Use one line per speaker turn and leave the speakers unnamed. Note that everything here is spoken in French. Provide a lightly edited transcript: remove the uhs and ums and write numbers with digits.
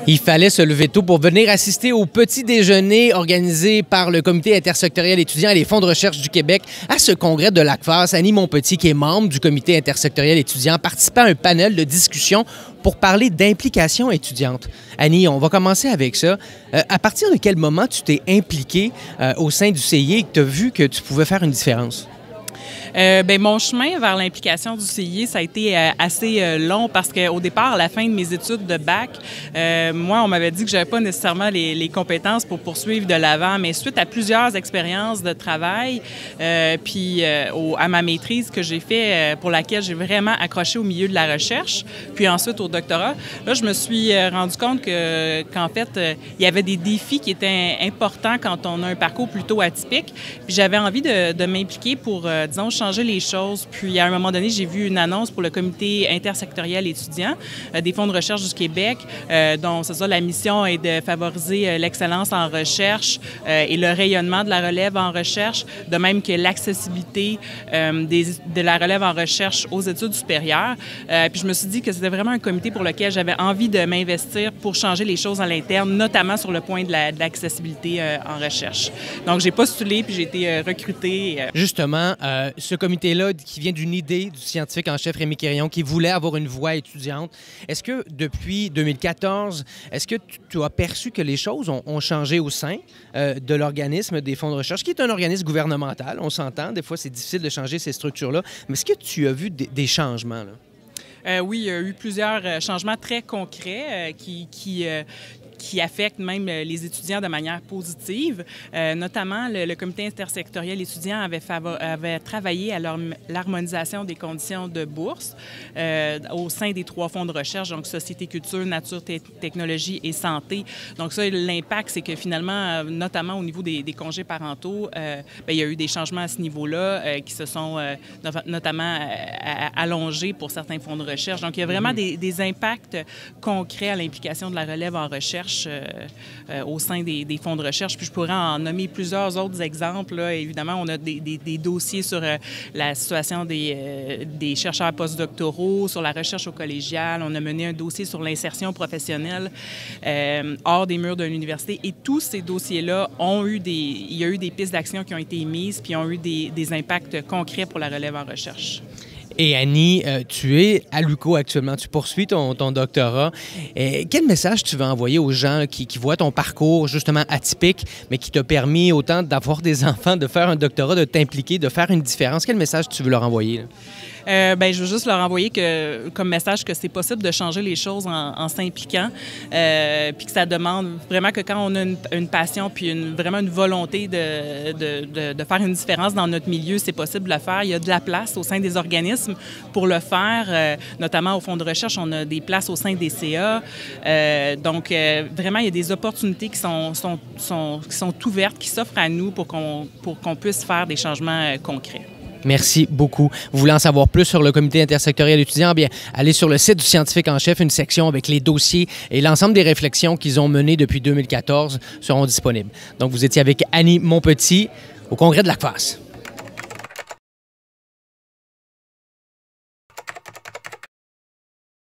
Il fallait se lever tôt pour venir assister au petit déjeuner organisé par le Comité intersectoriel étudiant et les fonds de recherche du Québec à ce congrès de l'ACFAS. Annie Monpetit, qui est membre du Comité intersectoriel étudiant, participait à un panel de discussion pour parler d'implication étudiante. Annie, on va commencer avec ça. À partir de quel moment tu t'es impliquée au sein du CIE et que tu as vu que tu pouvais faire une différence?
Mon chemin vers l'implication du CIE, ça a été assez long parce qu'au départ, à la fin de mes études de bac, moi, on m'avait dit que j'avais pas nécessairement les compétences pour poursuivre de l'avant, mais suite à plusieurs expériences de travail, à ma maîtrise que j'ai fait, pour laquelle j'ai vraiment accroché au milieu de la recherche, puis ensuite au doctorat, là, je me suis rendu compte qu'en fait, il y avait des défis qui étaient importants quand on a un parcours plutôt atypique. Puis j'avais envie de m'impliquer pour, disons, changer les choses. Puis, à un moment donné, j'ai vu une annonce pour le Comité intersectoriel étudiant des fonds de recherche du Québec, dont, c'est ça, la mission est de favoriser l'excellence en recherche et le rayonnement de la relève en recherche, de même que l'accessibilité de la relève en recherche aux études supérieures. Puis, je me suis dit que c'était vraiment un comité pour lequel j'avais envie de m'investir pour changer les choses à l'interne, notamment sur le point de l'accessibilité en recherche. Donc, j'ai postulé, puis j'ai été recrutée.
Justement, ce comité-là, qui vient d'une idée du scientifique en chef Rémi Quirion, qui voulait avoir une voix étudiante. Est-ce que depuis 2014, est-ce que tu as perçu que les choses ont changé au sein de l'organisme des fonds de recherche, qui est un organisme gouvernemental, on s'entend, des fois c'est difficile de changer ces structures-là, mais est-ce que tu as vu des changements, là?
Oui, il y a eu plusieurs changements très concrets qui affectent même les étudiants de manière positive. Notamment, le Comité intersectoriel étudiant avait travaillé à l'harmonisation des conditions de bourse au sein des 3 fonds de recherche, donc Société, Culture, Nature, Technologie et Santé. Donc ça, l'impact, c'est que finalement, notamment au niveau des congés parentaux, il y a eu des changements à ce niveau-là qui se sont notamment allongés pour certains fonds de recherche. Donc, il y a vraiment des impacts concrets à l'implication de la relève en recherche au sein des fonds de recherche. Puis je pourrais en nommer plusieurs autres exemples. Là. Évidemment, on a des dossiers sur la situation des chercheurs postdoctoraux, sur la recherche au collégial. On a mené un dossier sur l'insertion professionnelle hors des murs de l'université. Et tous ces dossiers-là il y a eu des pistes d'action qui ont été émises puis ont eu des impacts concrets pour la relève en recherche.
Et Annie, tu es à l'UQO actuellement, tu poursuis ton doctorat. Quel message tu veux envoyer aux gens qui voient ton parcours justement atypique, mais qui t'a permis autant d'avoir des enfants, de faire un doctorat, de t'impliquer, de faire une différence? Quel message tu veux leur envoyer, là?
Je veux juste leur envoyer comme message que c'est possible de changer les choses en s'impliquant, puis que ça demande vraiment que quand on a une passion puis vraiment une volonté de faire une différence dans notre milieu, c'est possible de le faire. Il y a de la place au sein des organismes pour le faire, notamment au fonds de recherche, on a des places au sein des CA. Donc, vraiment, il y a des opportunités qui sont ouvertes, qui s'offrent à nous pour qu'on puisse faire des changements concrets.
Merci beaucoup. Vous voulez en savoir plus sur le Comité intersectoriel étudiant? Bien, allez sur le site du scientifique en chef, une section avec les dossiers et l'ensemble des réflexions qu'ils ont menées depuis 2014 seront disponibles. Donc, vous étiez avec Annie Monpetit au congrès de l'ACFAS.